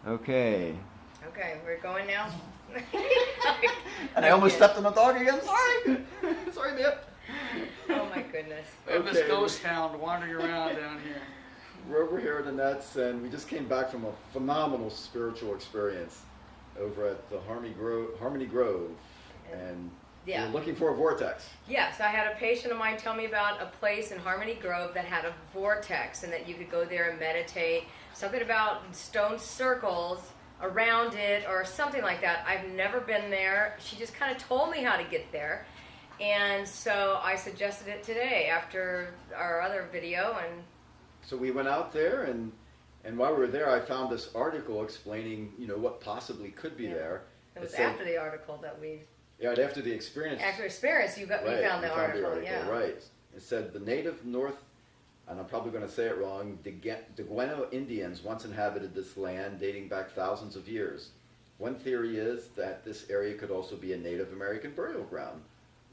Okay. Okay, we're going now. And I almost stepped on the dog again. Sorry. Sorry, Nip. Oh my goodness. We have this Okay. ghost hound wandering around down here. We're over here at the Nets, and we just came back from a phenomenal spiritual experience over at the Harmony Grove, and Yeah. we're looking for a vortex. Yes, I had a patient of mine tell me about a place in Harmony Grove that had a vortex and that you could go there and meditate. Something about stone circles around it or something like that. I've never been there. She just kind of told me how to get there. And so I suggested it today after our other video. And So we went out there, and while we were there, I found this article explaining, what possibly could be Yeah. there. it was said- after the article that we, Yeah, after the experience. after experience, we found the article. Yeah. Right. It said the native North, and I'm probably going to say it wrong, Degueno Indians once inhabited this land dating back thousands of years. One theory is that this area could also be a Native American burial ground.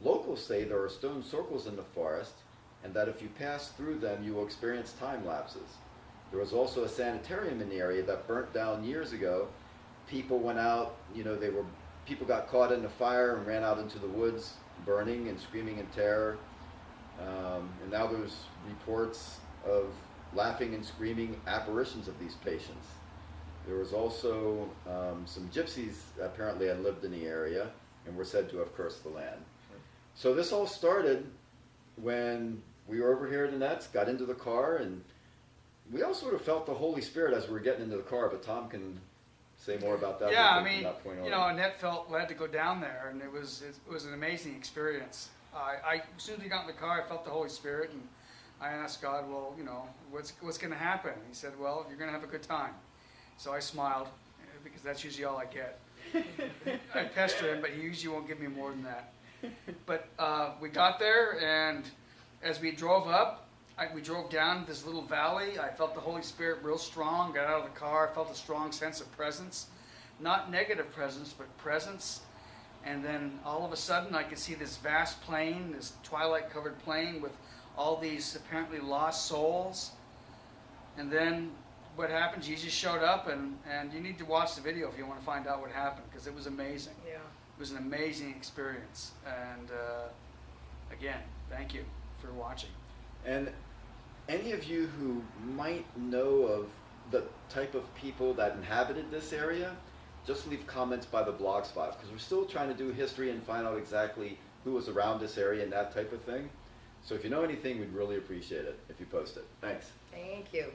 Locals say there are stone circles in the forest, and that if you pass through them, you will experience time lapses. There was also a sanitarium in the area that burnt down years ago. People went out, people got caught in the fire and ran out into the woods, burning and screaming in terror. And now there's reports of laughing and screaming apparitions of these patients. There was also some gypsies apparently had lived in the area and were said to have cursed the land. So this all started when we were over here at the Nets, got into the car, and we all sort of felt the Holy Spirit as we were getting into the car, but Tom can say more about that. Yeah, I from mean, that point on. Annette felt led to go down there, and it was an amazing experience. As soon as we got in the car, I felt the Holy Spirit, and I asked God, well, what's going to happen? He said, well, you're going to have a good time. So I smiled, because that's usually all I get. I pester him, but he usually won't give me more than that. But we got there, and as we drove up, we drove down this little valley. I felt the Holy Spirit real strong. Got out of the car, I felt a strong sense of presence. Not negative presence, but presence. And then all of a sudden, I could see this vast plain, this twilight-covered plain with all these apparently lost souls. And then what happened, Jesus showed up, and you need to watch the video if you want to find out what happened, because it was amazing. Yeah. It was an amazing experience. And again, thank you for watching. And any of you who might know of the type of people that inhabited this area, just leave comments by the blog spot, because we're still trying to do history and find out exactly who was around this area and that type of thing. So if you know anything, we'd really appreciate it if you post it. Thanks. Thank you.